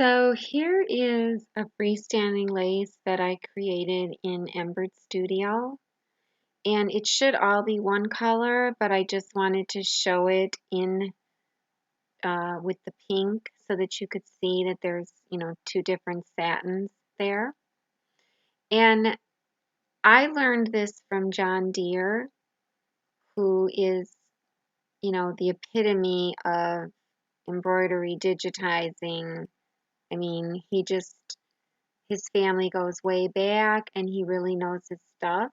So here is a freestanding lace that I created in Embird Studio. And it should all be one color, but I just wanted to show it in with the pink so that you could see that there's, two different satins there. And I learned this from John Deere, who is, the epitome of embroidery digitizing. I mean, his family goes way back and he really knows his stuff.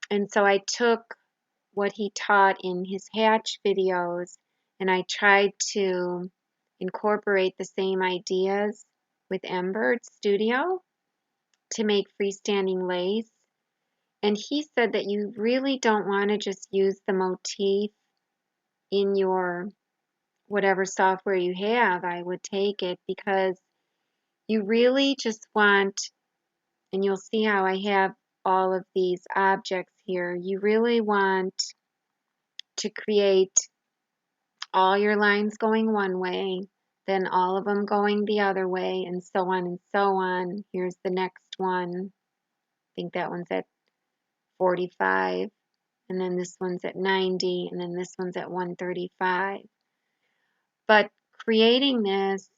And so I took what he taught in his hatch videos and I tried to incorporate the same ideas with Embird Studio to make freestanding lace. And he said that you really don't want to just use the motif in your whatever software you have. I would take it because you really just want, and you'll see how I have all of these objects here, you really want to create all your lines going one way, then all of them going the other way, and so on and so on. Here's the next one. I think that one's at 45, and then this one's at 90, and then this one's at 135. But creating this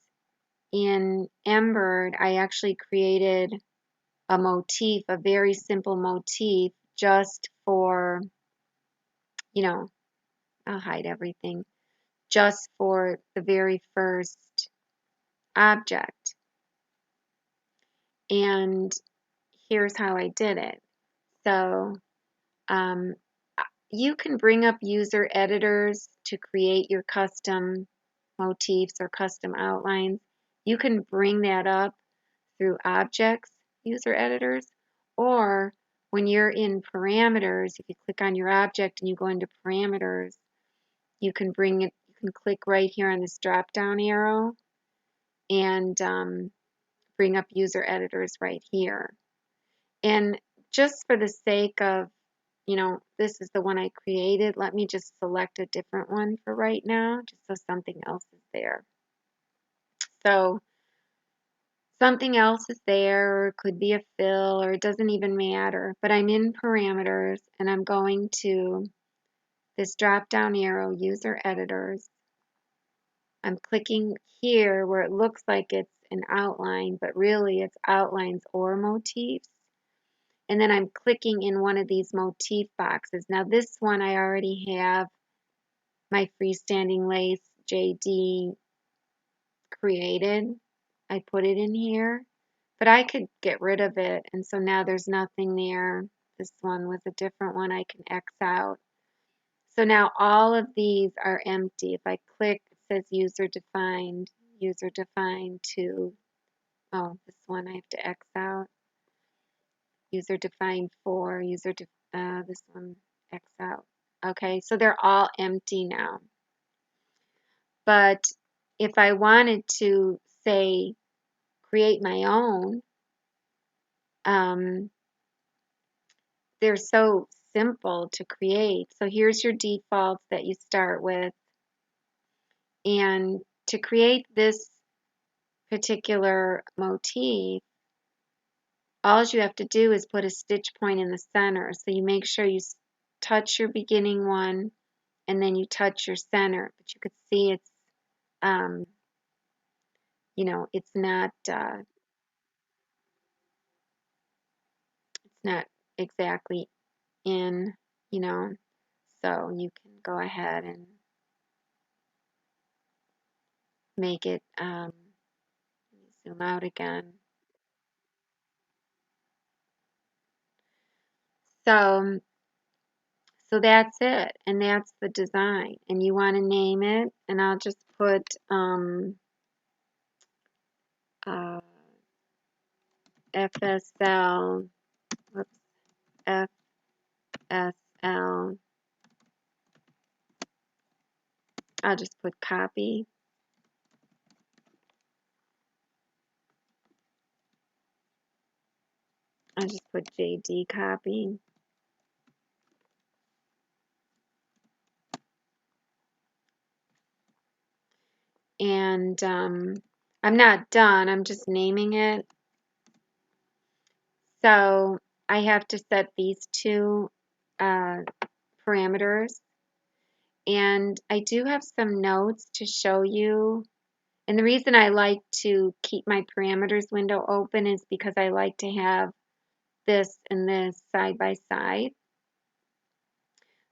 in Embird, I actually created a motif, a very simple motif, just for, I'll hide everything, just for the very first object. And here's how I did it. So you can bring up user editors to create your custom motifs or custom outlines. You can bring that up through objects, user editors, or when you're in parameters, if you click on your object and you go into parameters, you can bring it, you can click right here on this drop down arrow and bring up user editors right here. And just for the sake of, this is the one I created, let me just select a different one for right now, just so something else is there. So something else is there, or it could be a fill, or it doesn't even matter, but I'm in parameters and I'm going to this drop down arrow, user editors. I'm clicking here where it looks like it's an outline, but really it's outlines or motifs. And then I'm clicking in one of these motif boxes. Now this one I already have my freestanding lace JD created. I put it in here, but I could get rid of it. And so now there's nothing there. This one was a different one I can X out. So now all of these are empty. If I click, it says user defined to, oh, this one I have to X out. User defined for, this one X out. Okay, so they're all empty now. But if I wanted to, say, create my own, they're so simple to create. So here's your defaults that you start with. And to create this particular motif, all you have to do is put a stitch point in the center. So you make sure you touch your beginning one and then you touch your center. But you could see it's, it's not exactly in, so you can go ahead and make it, zoom out again. So that's it, and that's the design. And you want to name it, and I'll just put FSL, whoops, FSL. I'll just put copy. I'll just put JD copy. And I'm not done, I'm just naming it. So I have to set these two parameters. And I do have some notes to show you. And the reason I like to keep my parameters window open is because I like to have this and this side by side.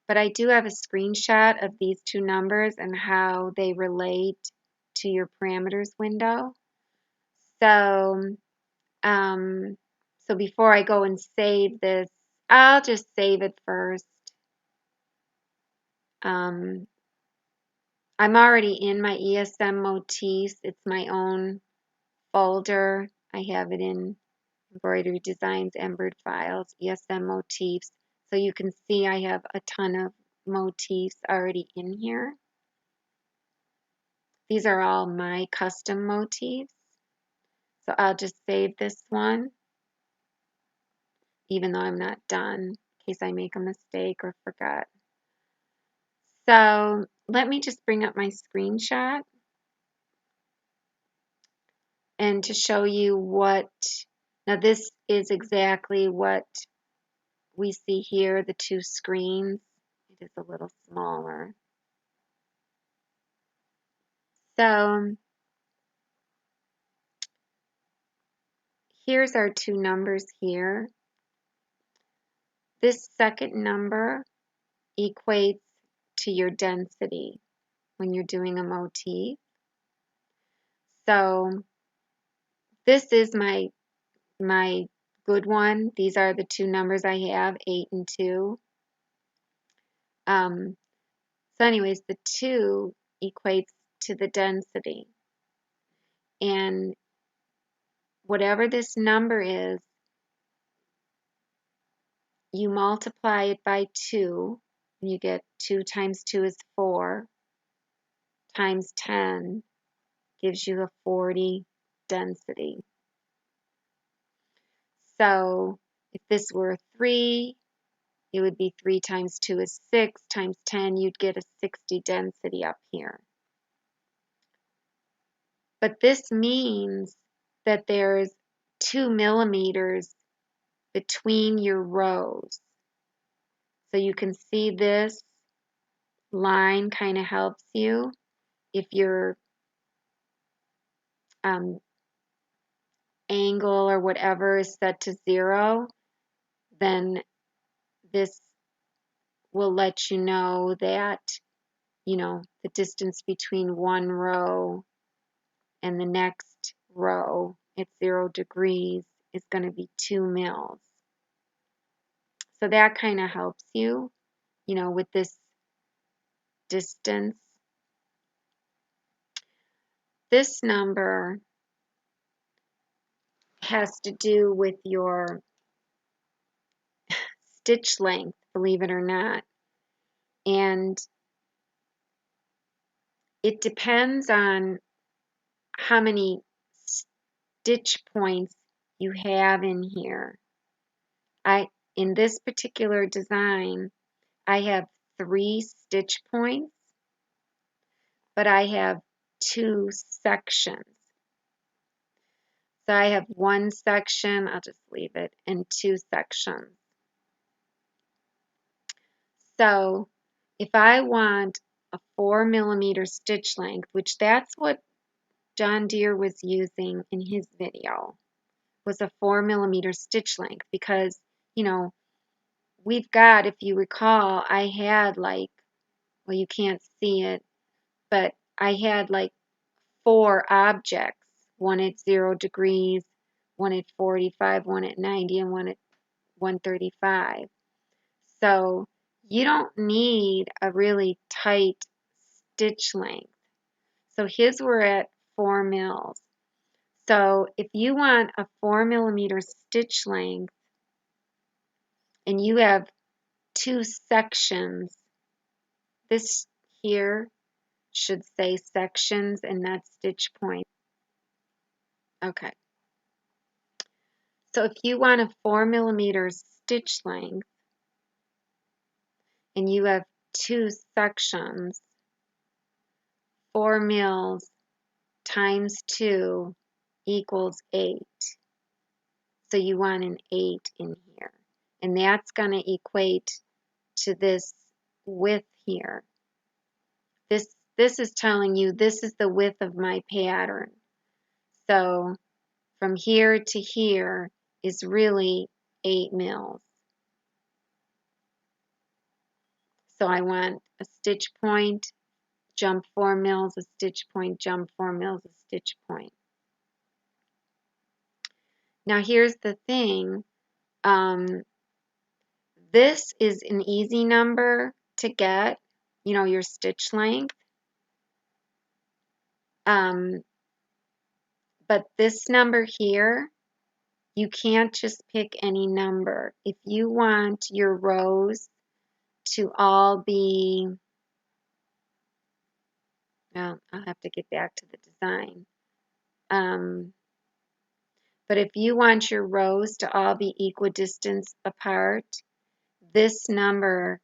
But I do have a screenshot of these two numbers and how they relate to your parameters window. So, so before I go and save this, I'll just save it first. I'm already in my ESM motifs. It's my own folder. I have it in Embroidery Designs, Embird Files, ESM motifs. So you can see I have a ton of motifs already in here. These are all my custom motifs. So I'll just save this one, even though I'm not done, in case I make a mistake or forgot. So let me just bring up my screenshot and to show you what, now this is exactly what we see here, the two screens. It is a little smaller. So here's our two numbers here. This second number equates to your density when you're doing a motif. So this is my good one. These are the two numbers I have, 8 and 2. So anyways, the 2 equates to the density. And whatever this number is, you multiply it by 2, and you get 2 times 2 is 4, times 10 gives you a 40 density. So if this were 3, it would be 3 times 2 is 6, times 10, you'd get a 60 density up here. But this means that there's 2 millimeters between your rows. So you can see this line kind of helps you. If your angle or whatever is set to 0, then this will let you know that, the distance between one row and the next row at 0 degrees is going to be 2 mils. So that kind of helps you, with this distance. This number has to do with your stitch length, believe it or not. And it depends on how many stitch points you have in here. In this particular design, I have 3 stitch points, but I have 2 sections. So I have 1 section, I'll just leave it, and 2 sections. So if I want a 4 millimeter stitch length, which that's what John Deere was using in his video, was a 4 millimeter stitch length, because, we've got, if you recall, I had well, you can't see it, but I had 4 objects, one at 0 degrees, one at 45, one at 90, and one at 135. So you don't need a really tight stitch length. So his were at 4 mils. So if you want a 4 millimeter stitch length and you have 2 sections, this here should say sections and not stitch points. Okay. So if you want a 4 millimeter stitch length and you have 2 sections, 4 mils times 2 equals 8. So you want an 8 in here. And that's going to equate to this width here. This is telling you this is the width of my pattern. So from here to here is really 8 mils. So I want a stitch point, jump 4 mils, a stitch point, jump 4 mils, a stitch point. Now here's the thing. This is an easy number to get, you know, your stitch length. But this number here, you can't just pick any number. If you want your rows to all be, well, I'll have to get back to the design. But if you want your rows to all be equidistant apart, this number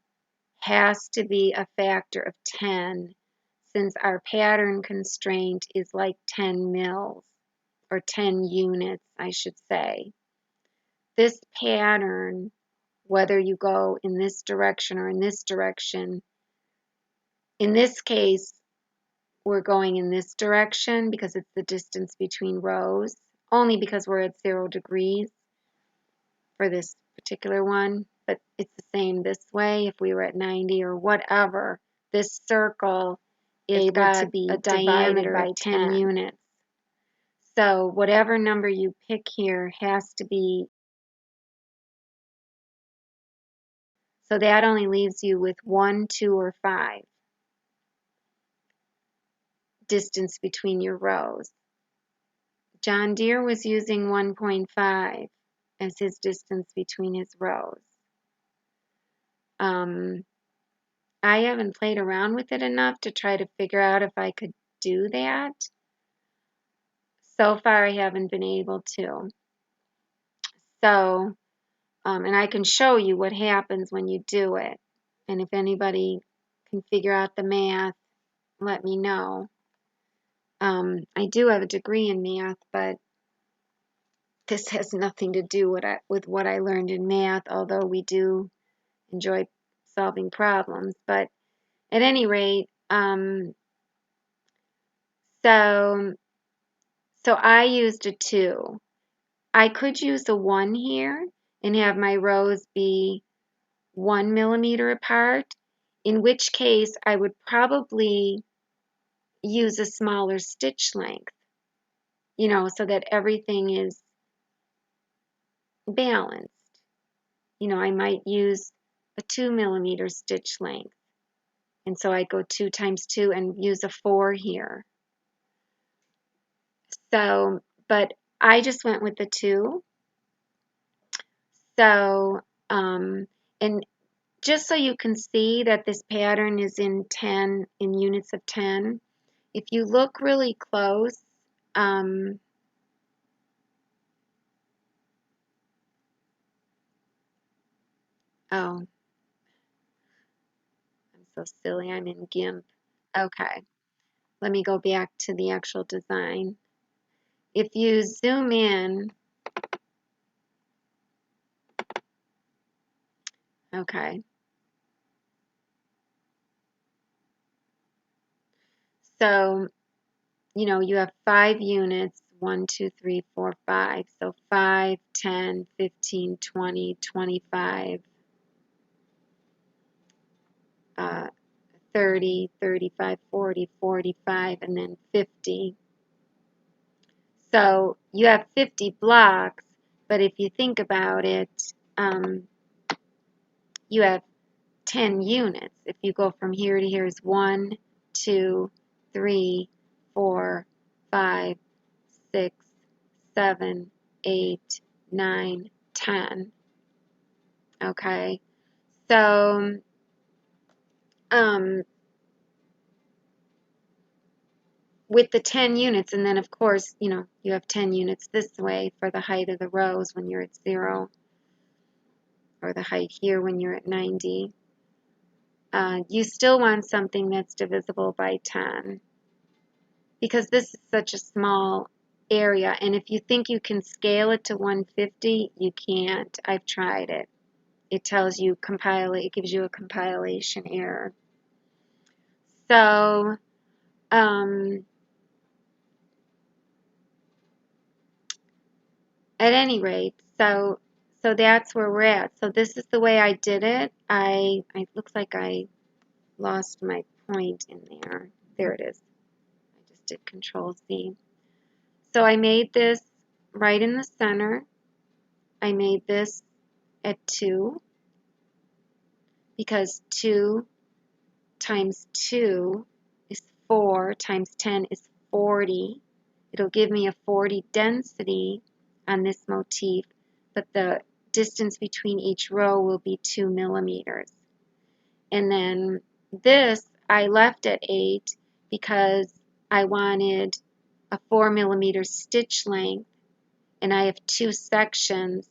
has to be a factor of 10, since our pattern constraint is like 10 mils, or 10 units, I should say. This pattern, whether you go in this direction or in this direction, in this case, we're going in this direction because it's the distance between rows, only because we're at 0 degrees for this particular one, but it's the same this way if we were at 90 or whatever. This circle is able to be a diameter of 10 units. So whatever number you pick here has to be, so that only leaves you with 1, 2, or 5 distance between your rows. John Deere was using 1.5 as his distance between his rows. I haven't played around with it enough to try to figure out if I could do that. So far, I haven't been able to. So, and I can show you what happens when you do it. And if anybody can figure out the math, let me know. I do have a degree in math, but this has nothing to do with what I learned in math, although we do enjoy solving problems. But at any rate, so I used a 2. I could use a 1 here and have my rows be 1 millimeter apart, in which case I would probably use a smaller stitch length, you know, so that everything is balanced. You know, I might use a 2 millimeter stitch length. And so I go 2 times 2 and use a 4 here. So, but I just went with the 2. So, and just so you can see that this pattern is in units of 10, if you look really close, oh, I'm so silly, I'm in GIMP. Okay, let me go back to the actual design. If you zoom in, okay, so, you know, you have 5 units, 1, 2, 3, 4, 5. So 5, 10, 15, 20, 25, 30, 35, 40, 45, and then 50. So you have 50 blocks, but if you think about it, you have 10 units. If you go from here to here is 1, 2, 3, 4, 5, 6, 7, 8, 9, 10. Okay, so with the 10 units, and then of course, you know, you have 10 units this way for the height of the rows when you're at 0, or the height here when you're at 90. You still want something that's divisible by 10, because this is such a small area, and if you think you can scale it to 150, you can't. I've tried it. It tells you it gives you a compilation error. So, at any rate, so that's where we're at. So this is the way I did it. It looks like I lost my point in there. There it is. I just did Control C. So I made this right in the center. I made this at 2 because 2 times 2 is 4 times 10 is 40. It'll give me a 40 density on this motif, but the distance between each row will be 2 millimeters. And then this I left at 8 because I wanted a 4 millimeter stitch length, and I have 2 sections,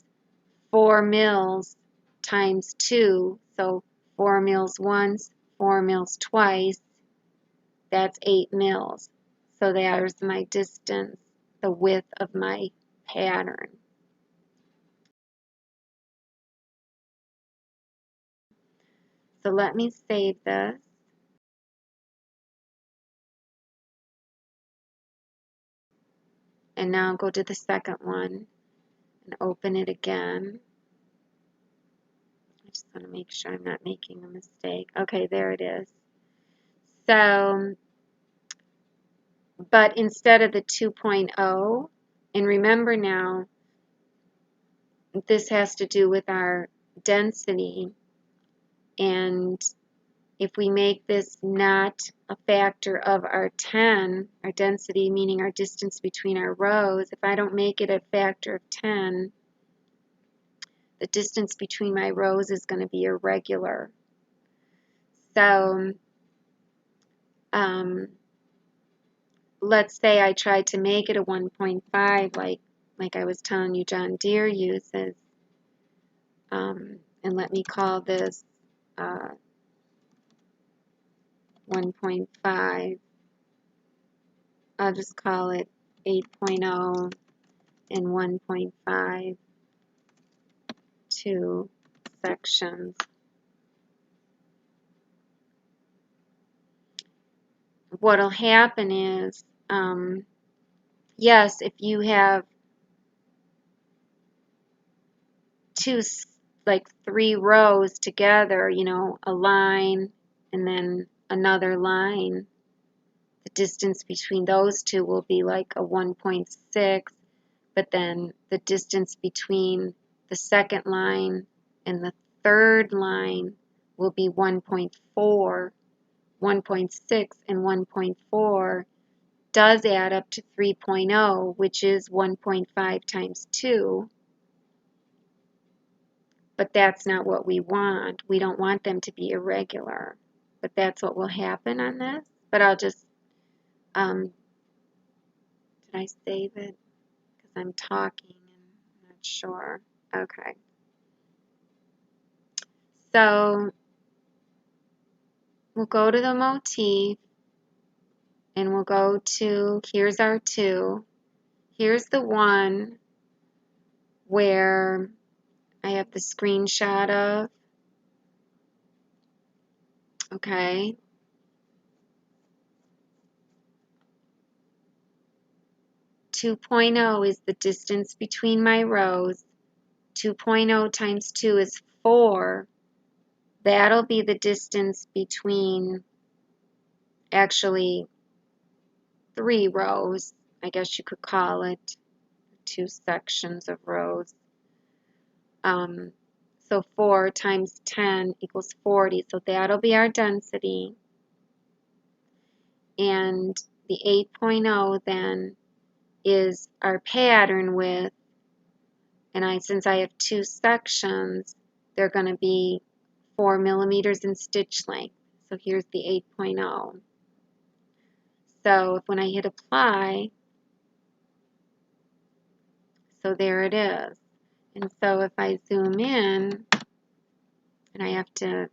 4 mils times 2, so 4 mils once, 4 mils twice, that's 8 mils. So there's my distance, the width of my pattern. So let me save this. And now go to the second one and open it again. I just want to make sure I'm not making a mistake. Okay, there it is. So, but instead of the 2.0, and remember now, this has to do with our density, and if we make this not a factor of our 10, our density meaning our distance between our rows, if I don't make it a factor of 10, the distance between my rows is going to be irregular. So let's say I tried to make it a 1.5 like I was telling you John Deere uses. And let me call this 1.5. I'll just call it 8.0 and 1.5, 2 sections. What'll happen is, yes, if you have like 3 rows together, you know, a line and then another line, the distance between those two will be like a 1.6, but then the distance between the second line and the third line will be 1.4. 1.6 and 1.4 does add up to 3.0, which is 1.5 times 2. But that's not what we want. We don't want them to be irregular. But that's what will happen on this. But I'll just, did I save it? Because I'm talking and I'm not sure. Okay. So we'll go to the motif and we'll go to, here's our 2. Here's the one where I have the screenshot of. Okay. Two point oh is the distance between my rows. 2.0 times 2 is 4. That'll be the distance between actually 3 rows. I guess you could call it 2 sections of rows. So 4 times 10 equals 40. So that'll be our density. And the 8.0 then is our pattern width. And since I have 2 sections, they're going to be 4 millimeters in stitch length. So here's the 8.0. So when I hit apply, so there it is. And so if I zoom in, and I have to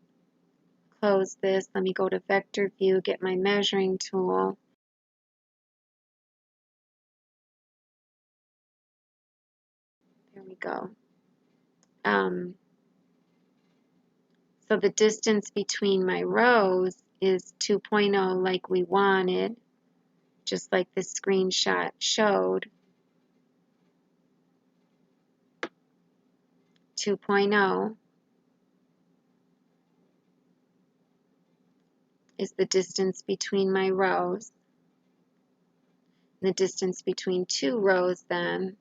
close this, let me go to vector view, get my measuring tool. we go. So the distance between my rows is 2.0 like we wanted, just like the screenshot showed. 2.0 is the distance between my rows. The distance between two rows then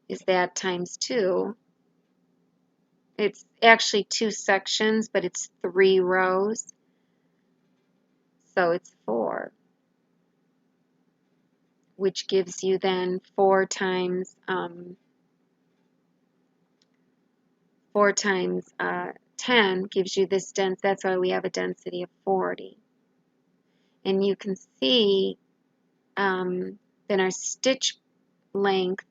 is that times 2. It's actually 2 sections, but it's 3 rows, so it's 4, which gives you then 4 times 10 gives you this density. That's why we have a density of 40. And you can see then our stitch length,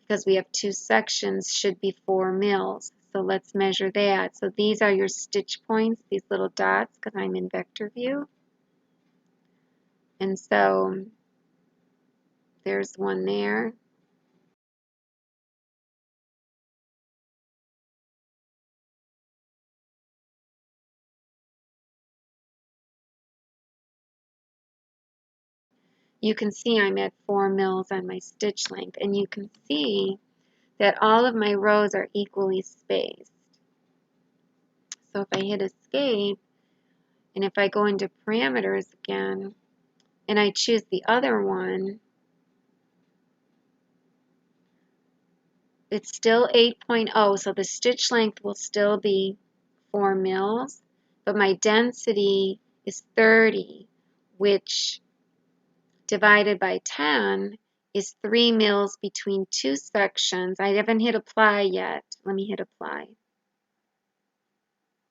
because we have 2 sections, should be 4 mils. So let's measure that. So these are your stitch points, these little dots, because I'm in vector view. And so there's one there. You can see I'm at 4 mils on my stitch length, and you can see that all of my rows are equally spaced. So if I hit escape, and if I go into parameters again, and I choose the other one, it's still 8.0, so the stitch length will still be 4 mils, but my density is 30, which divided by 10 is 3 mils between 2 sections. I haven't hit apply yet. Let me hit apply.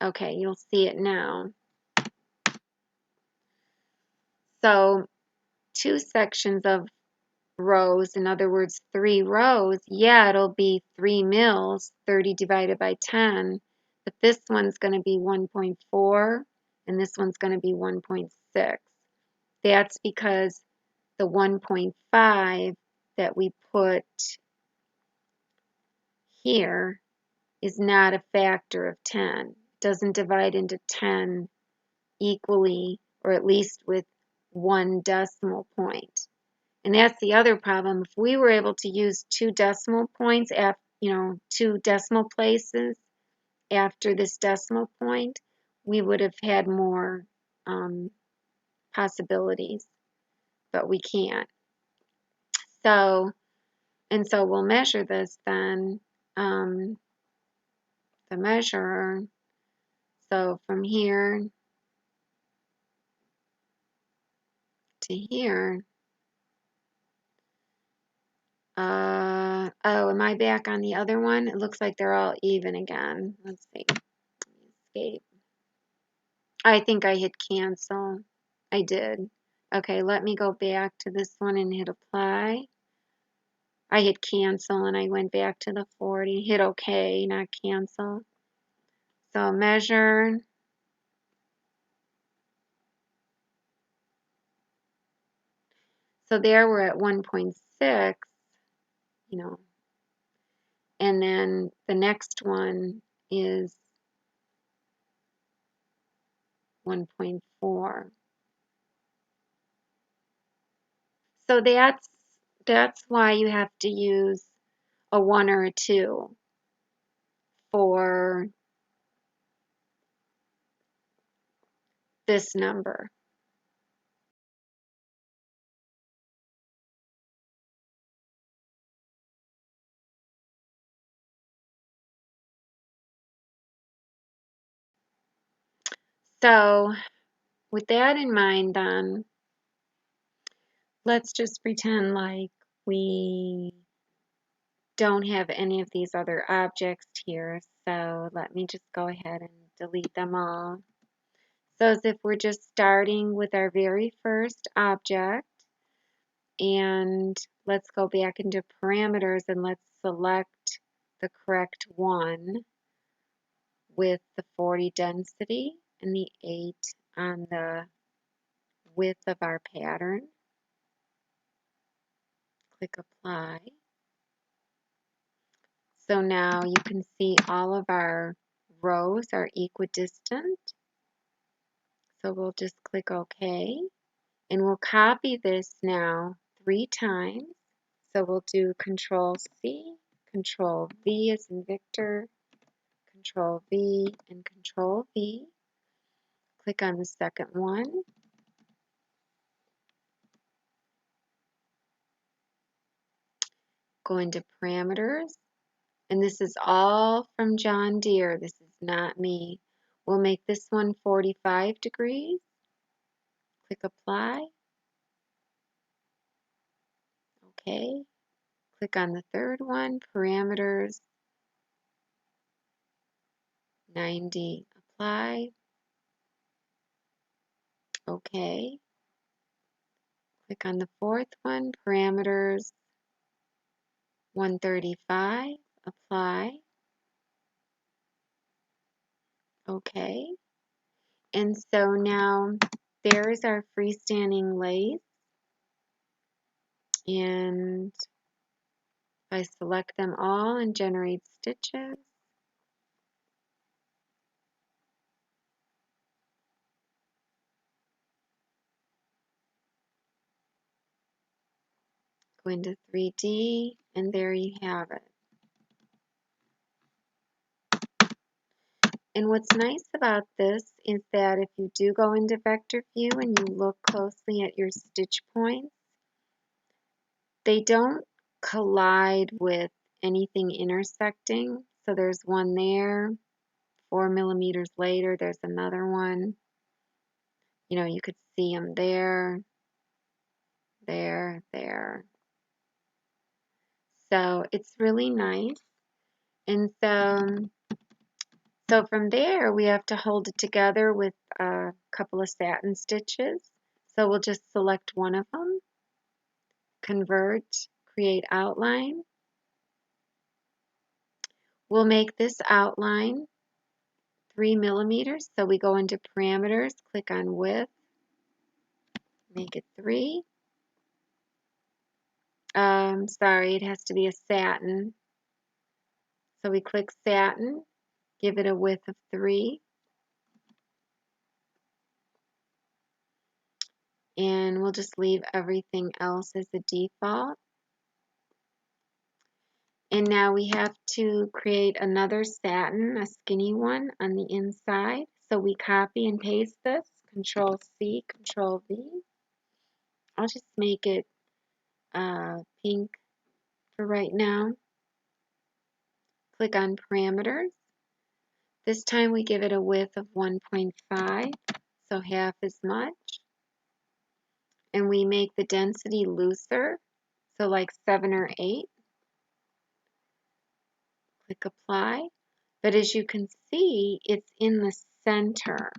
Okay, you'll see it now. So 2 sections of rows, in other words 3 rows, yeah, it'll be 3 mils, 30 divided by 10, but this one's going to be 1.4 and this one's going to be 1.6. That's because the 1.5 that we put here is not a factor of 10. It doesn't divide into 10 equally, or at least with 1 decimal point. And that's the other problem. If we were able to use 2 decimal points, 2 decimal places after this decimal point, we would have had more possibilities, but we can't. So we'll measure this then, the measurer. So from here to here, oh, am I back on the other one? It looks like they're all even again. Let's see. Escape. I think I hit cancel. I did. Okay, let me go back to this one and hit apply. I hit cancel and I went back to the 40. Hit OK, not cancel. So measure. So there we're at 1.6, and then the next one is 1.4. So that's why you have to use a 1 or a 2 for this number. So with that in mind then, let's just pretend like we don't have any of these other objects here. So let me just go ahead and delete them all. So as if we're just starting with our very first object, and let's go back into parameters and let's select the correct one with the 40 density and the 8 on the width of our pattern. Click apply. So now you can see all of our rows are equidistant. So we'll just click OK. And we'll copy this now 3 times. So we'll do Control C, Control V as in Victor, Control V, and Control V. Click on the second one. Go into Parameters. And this is all from John Deere. This is not me. We'll make this one 45 degrees. Click Apply. OK. Click on the third one, Parameters, 90. Apply. OK. Click on the fourth one, Parameters, 135. Apply. OK. And so now there's our freestanding lace. And if I select them all and generate stitches, go into 3D, and there you have it. And what's nice about this is that if you do go into vector view and you look closely at your stitch points, they don't collide with anything intersecting. So there's one there, 4 millimeters later, there's another one. You know, you could see them there, there, there. So it's really nice. And so from there, we have to hold it together with a couple of satin stitches. So we'll just select one of them, convert, create outline. We'll make this outline 3 millimeters. So we go into parameters, click on width, make it 3. Sorry, it has to be a satin. So we click satin, give it a width of 3. And we'll just leave everything else as the default. And now we have to create another satin, a skinny one on the inside. So we copy and paste this, Control C, Control V. I'll just make it pink for right now. Click on parameters. This time we give it a width of 1.5, so half as much. And we make the density looser, so like 7 or 8. Click apply. But as you can see, it's in the center.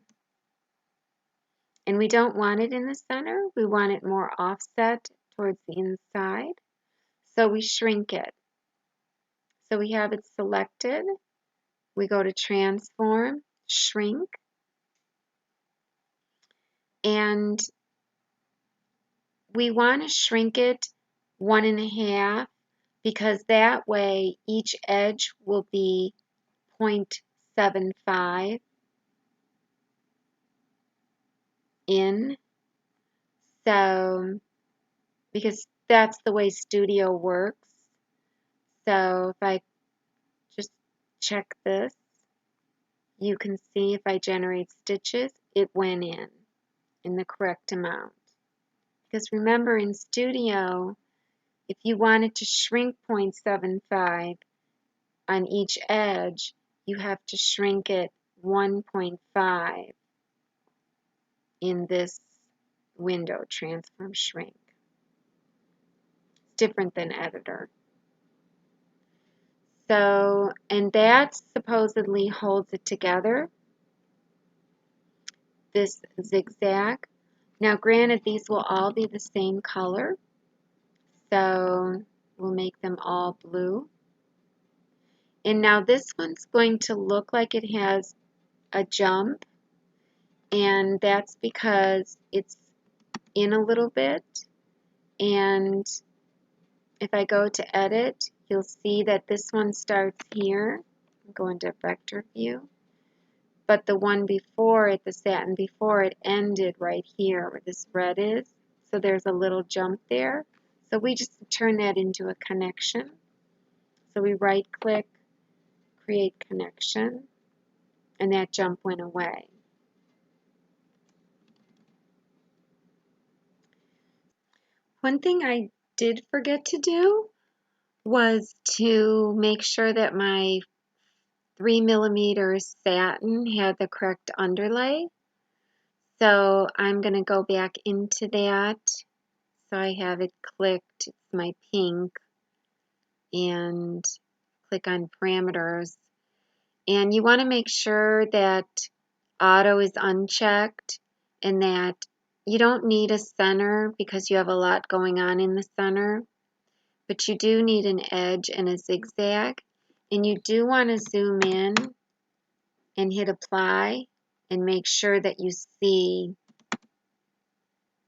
And we don't want it in the center. We want it more offset towards the inside. So we shrink it. So we have it selected. We go to transform, shrink. And we want to shrink it 1.5 because that way each edge will be 0.75 in. So, because that's the way Studio works. So if I just check this, you can see if I generate stitches, it went in the correct amount. Because remember in Studio, if you wanted to shrink 0.75 on each edge, you have to shrink it 1.5 in this window, transform shrink. It's different than editor. So, and that supposedly holds it together, this zigzag. Now granted, these will all be the same color, so we'll make them all blue. And now this one's going to look like it has a jump, and that's because it's in a little bit, and if I go to edit, you'll see that this one starts here. Go into vector view. But the one before it, the satin before it, ended right here where this red is. So there's a little jump there. So we just turn that into a connection. So we right click, create connection, and that jump went away. One thing I did forget to do was to make sure that my 3mm satin had the correct underlay. So I'm going to go back into that. So I have it clicked, it's my pink, and click on parameters. And you want to make sure that auto is unchecked and that you don't need a center because you have a lot going on in the center, but you do need an edge and a zigzag. And you do want to zoom in and hit apply and make sure that you see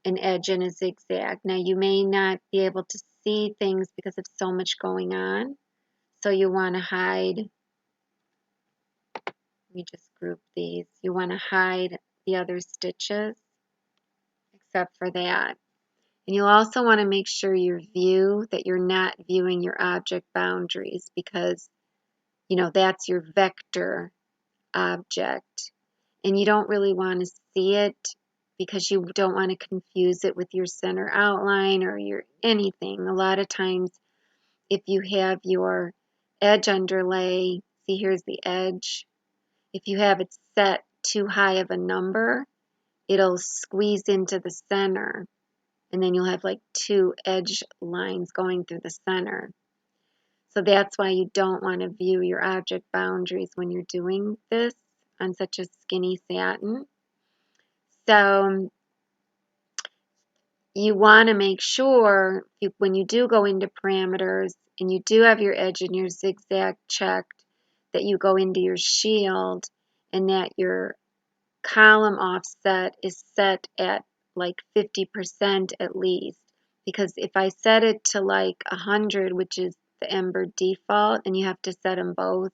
an edge and a zigzag. Now you may not be able to see things because of so much going on, so you want to hide. Let me just group these. You want to hide the other stitches except for that. And you'll also want to make sure your view, that you're not viewing your object boundaries, because that's your vector object and you don't really want to see it because you don't want to confuse it with your center outline or your anything. A lot of times if you have your edge underlay, see here's the edge, if you have it set too high of a number, it'll squeeze into the center and then you'll have like two edge lines going through the center. So that's why you don't want to view your object boundaries when you're doing this on such a skinny satin. So you want to make sure when you do go into parameters and you do have your edge and your zigzag checked, that you go into your shield and that your column offset is set at like 50% at least. Because if I set it to like 100, which is the Embird default, and you have to set them both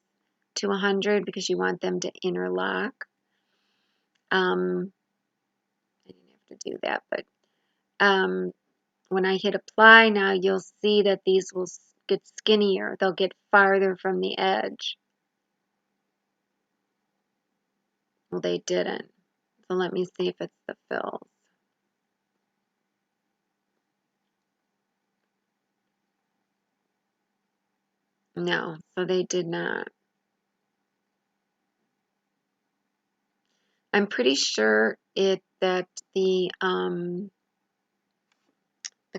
to 100 because you want them to interlock. I didn't have to do that, but when I hit apply now, you'll see that these will get skinnier. They'll get farther from the edge. Well, they didn't. So let me see if it's the fills. No, so they did not. I'm pretty sure that the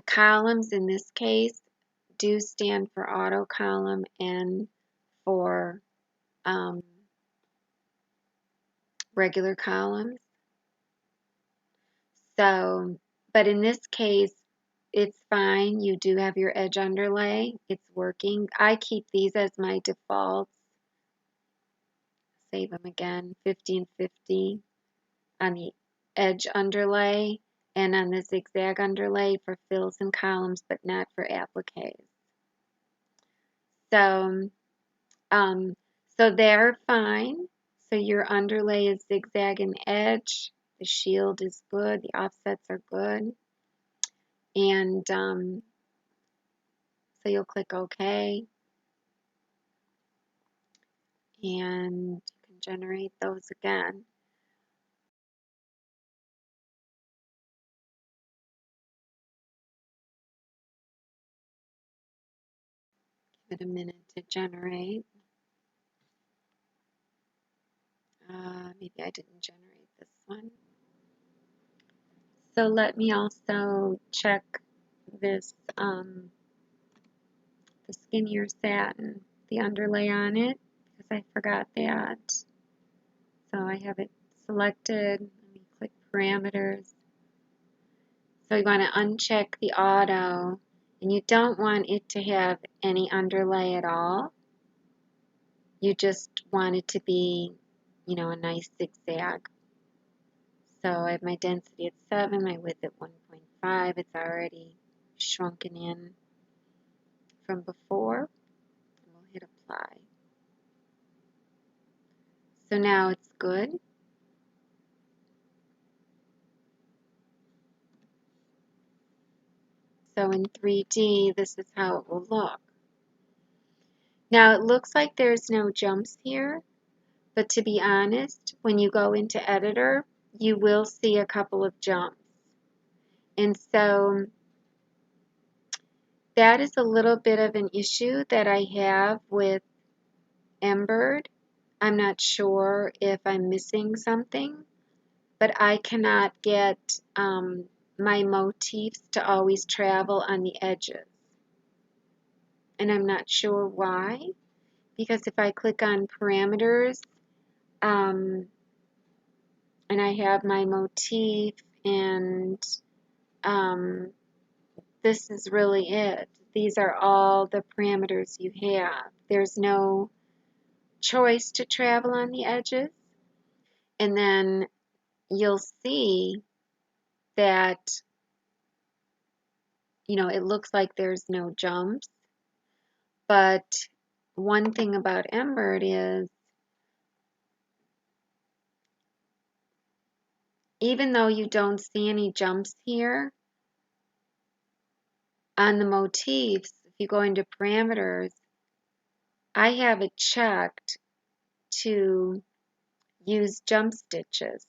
columns in this case do stand for auto column and for regular columns. So, but in this case, it's fine. You do have your edge underlay. It's working. I keep these as my defaults. Save them again. 50 and 50 on the edge underlay and on the zigzag underlay for fills and columns, but not for appliques. So, so they're fine. So your underlay is zigzag and edge. The shield is good. The offsets are good. And so you'll click OK. And you can generate those again. Give it a minute to generate. Maybe I didn't generate this one. So let me also check this, the skinnier satin, the underlay on it, because I forgot that. So I have it selected. Let me click parameters. So you want to uncheck the auto, and you don't want it to have any underlay at all. You just want it to be, a nice zigzag. So I have my density at 7, my width at 1.5. It's already shrunken in. from before. We'll hit apply. So now it's good. So in 3D, this is how it will look. Now it looks like there's no jumps here, but to be honest, when you go into editor, you will see a couple of jumps. And so that is a little bit of an issue that I have with Embird. I'm not sure if I'm missing something, but I cannot get my motifs to always travel on the edges. And I'm not sure why, because if I click on parameters, and I have my motif, and this is really it. These are all the parameters you have. There's no choice to travel on the edges. And then you'll see that, it looks like there's no jumps. But one thing about Embird is, even though you don't see any jumps here, on the motifs, if you go into parameters, I have it checked to use jump stitches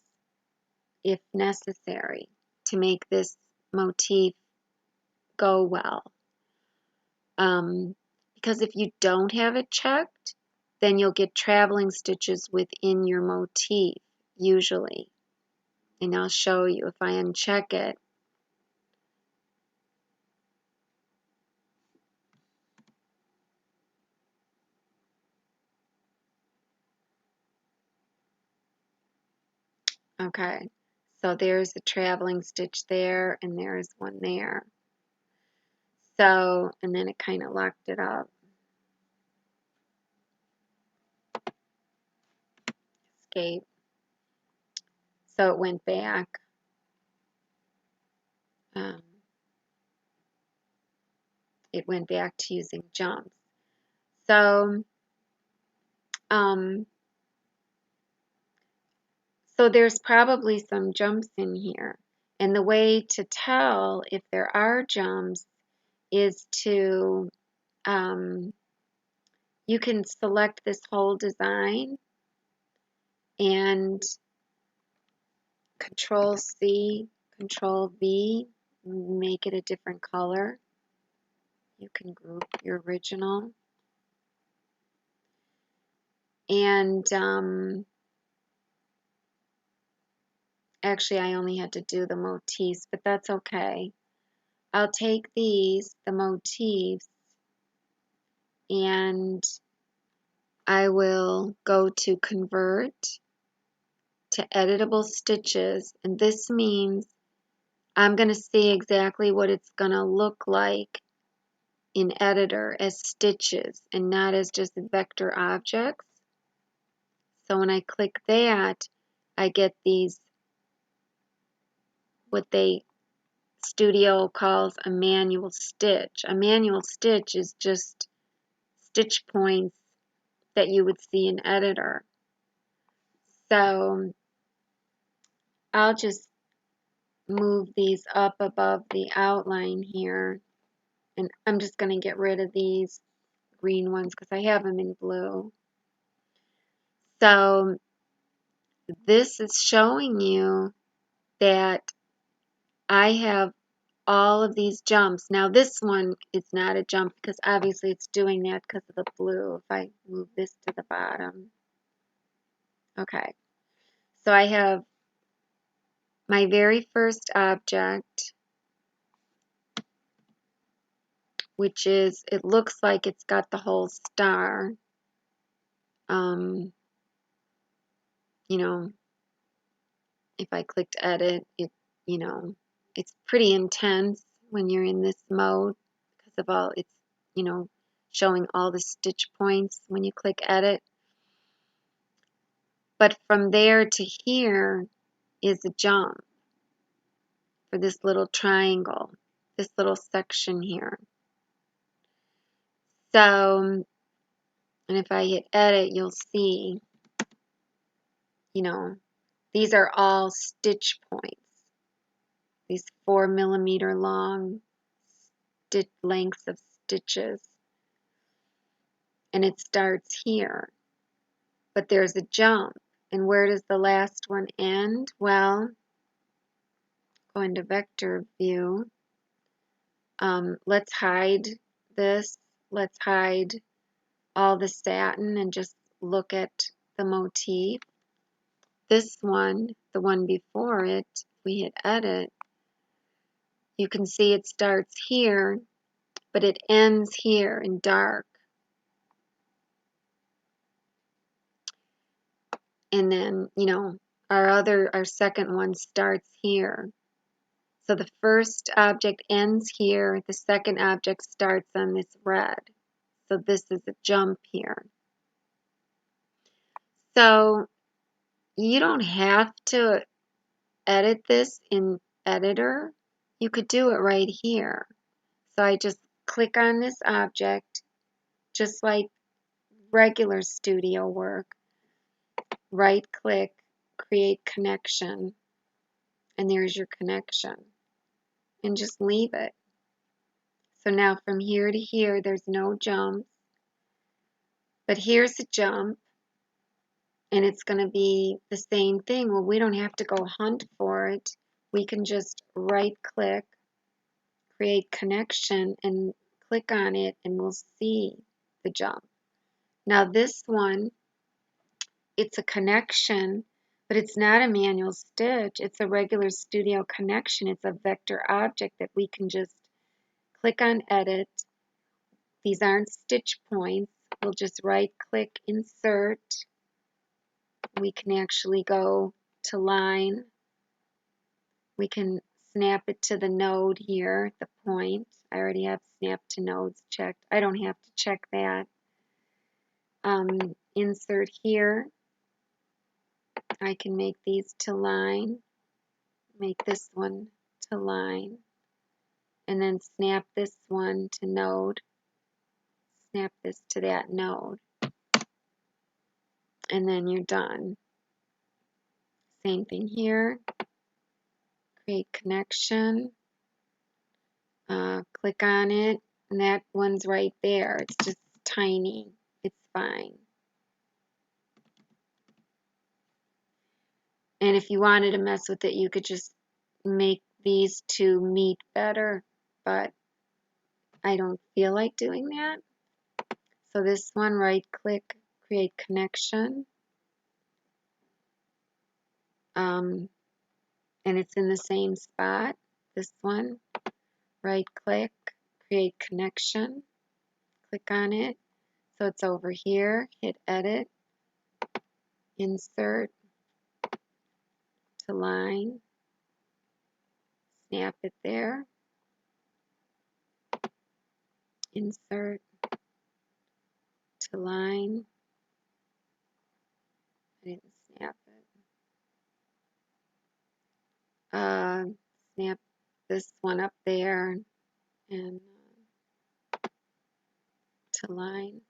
if necessary to make this motif go well. Because if you don't have it checked, then you'll get traveling stitches within your motif usually. And I'll show you if I uncheck it. Okay, so there's a traveling stitch there, and there's one there. So, and then it kind of locked it up. Escape. So it went back. It went back to using jumps. So, so there's probably some jumps in here. And the way to tell if there are jumps is to, you can select this whole design and Control C, Control V, make it a different color. You can group your original. And actually I only had to do the motifs, but that's okay. I'll take these, the motifs, and I will go to Convert to Editable Stitches, and this means I'm going to see exactly what it's going to look like in Editor as stitches and not as just vector objects. So when I click that, I get these, what they Studio calls a manual stitch. A manual stitch is just stitch points that you would see in Editor. So I'll just move these up above the outline here, and I'm just going to get rid of these green ones because I have them in blue. So this is showing you that I have all of these jumps. Now this one is not a jump because obviously it's doing that because of the blue. If I move this to the bottom. Okay, so I have my very first object, which is, it looks like it's got the whole star. You know, if I clicked edit, it's pretty intense when you're in this mode because of all, it's, showing all the stitch points when you click edit. But from there to here is a jump for this little triangle, this little section here. So, and if I hit edit, you'll see, you know, these are all stitch points. These 4mm long lengths of stitches. And it starts here. But there's a jump. And where does the last one end? Well, go into vector view. Let's hide this. Let's hide all the satin and just look at the motif. This one, the one before it, we hit edit, you can see it starts here, but it ends here in dark. And then, you know, our second one starts here. So the first object ends here, the second object starts on this red. So this is a jump here. So you don't have to edit this in editor. You could do it right here. So I just click on this object, just like regular studio work, right click, create connection, and there's your connection, and just leave it. So now from here to here, there's no jumps, but here's a jump, and it's going to be the same thing. Well, we don't have to go hunt for it. We can just right click, create connection, and click on it, and we'll see the jump. Now this one, it's a connection, but it's not a manual stitch. It's a regular studio connection. It's a vector object that we can just click on edit. These aren't stitch points. We'll just right click, insert. We can actually go to line. We can snap it to the node here, the point. I already have snap to nodes checked. I don't have to check that. Insert here. I can make these to line, make this one to line, and then snap this one to node, snap this to that node, and then you're done. Same thing here, create connection, click on it, and that one's right there. It's just tiny, it's fine. And if you wanted to mess with it, you could just make these two meet better, but I don't feel like doing that. So this one, right click, create connection. And it's in the same spot. This one, right click, create connection, click on it. So it's over here, hit edit, insert to line, snap it there, insert to line. I didn't snap it. Snap this one up there and to line.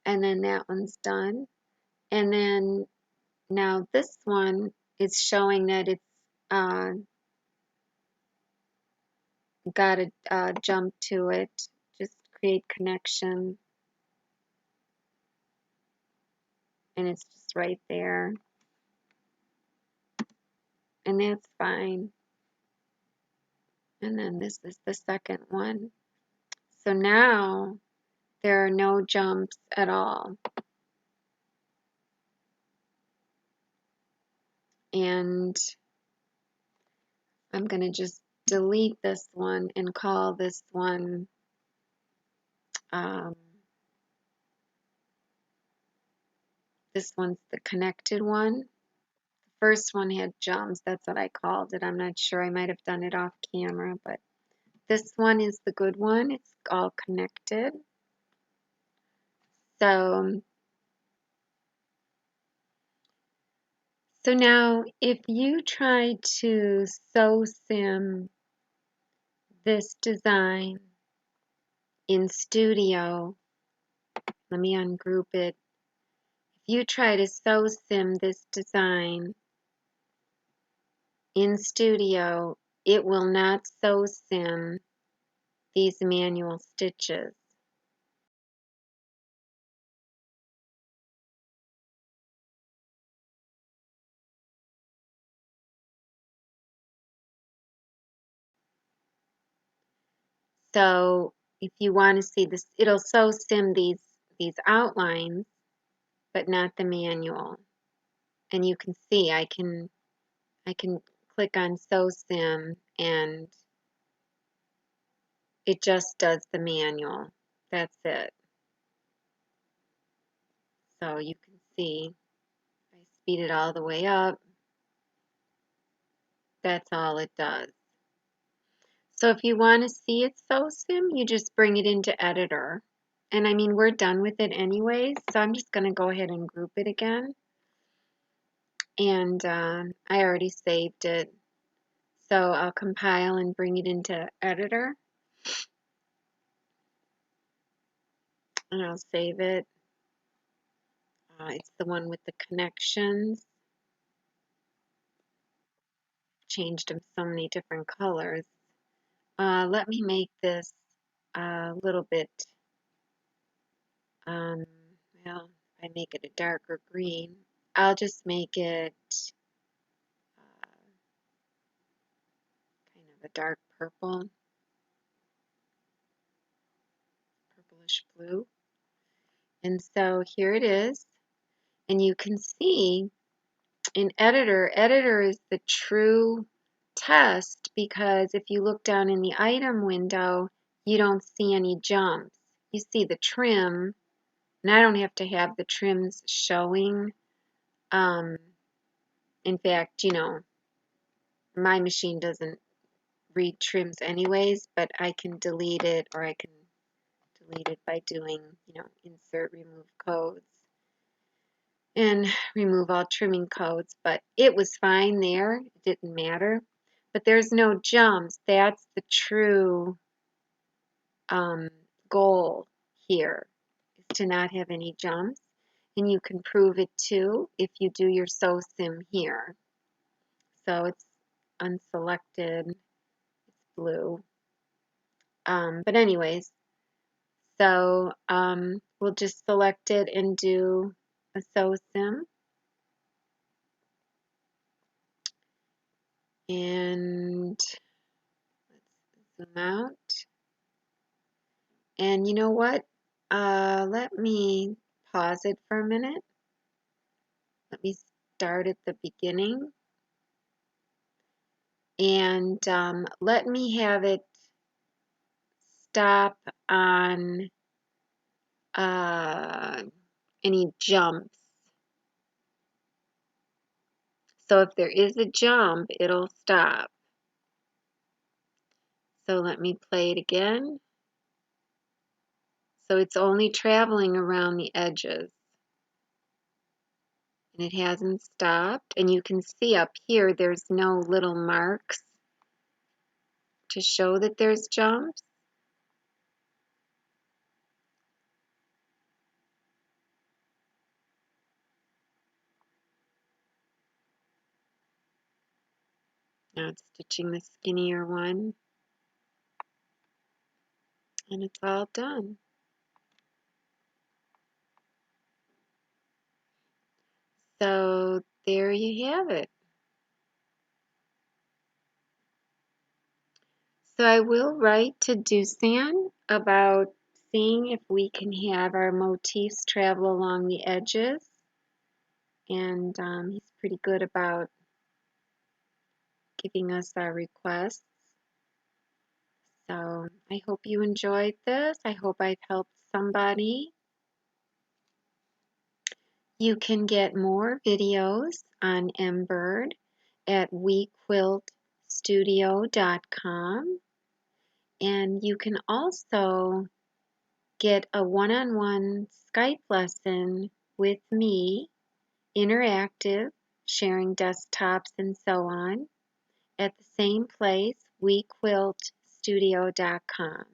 And then that one's done. And then now this one is showing that it's got a jump to it. Just create connection. And it's just right there. And that's fine. And then this is the second one. So now there are no jumps at all. And I'm going to just delete this one and call this one this one's the connected one. The first one had jumps. That's what I called it. I'm not sure. I might have done it off camera, but this one is the good one. It's all connected. So now if you try to sew sim this design, in Studio, let me ungroup it. If you try to sew sim this design in Studio, it will not sew sim these manual stitches. So if you want to see this, it'll sew sim these outlines, but not the manual. And you can see I can click on sew sim and it just does the manual. That's it. So you can see if I speed it all the way up, that's all it does. So if you want to see it sew sim, you just bring it into editor. And I mean, we're done with it anyways, so I'm just going to go ahead and group it again. And I already saved it. So I'll compile and bring it into editor. And I'll save it. It's the one with the connections. Changed them so many different colors. Let me make this a little bit, well, if I make it a darker green, I'll just make it kind of a dark purple, purplish blue. And so here it is. And you can see in editor is the true test, because if you look down in the item window, you don't see any jumps. You see the trim, and I don't have to have the trims showing. In fact, you know, my machine doesn't read trims anyways, but I can delete it, or I can delete it by doing, you know, insert remove codes and remove all trimming codes. But it was fine there, it didn't matter. But there's no jumps. That's the true goal here, is to not have any jumps. And you can prove it too if you do your sew sim here. So it's unselected, it's blue. But anyways, so we'll just select it and do a sew sim. And let's zoom out. And you know what? Let me pause it for a minute. Let me start at the beginning. And let me have it stop on any jumps. So if there is a jump, it'll stop. So let me play it again. So it's only traveling around the edges. And it hasn't stopped. And you can see up here, there's no little marks to show that there's jumps. Now it's stitching the skinnier one. And it's all done. So there you have it. So I will write to Doosan about seeing if we can have our motifs travel along the edges. And he's pretty good about giving us our requests. So I hope you enjoyed this. I hope I've helped somebody. You can get more videos on Embird at WeQuiltStudio.com. And you can also get a one-on-one Skype lesson with me, interactive, sharing desktops and so on, at the same place, WeQuiltStudio.com.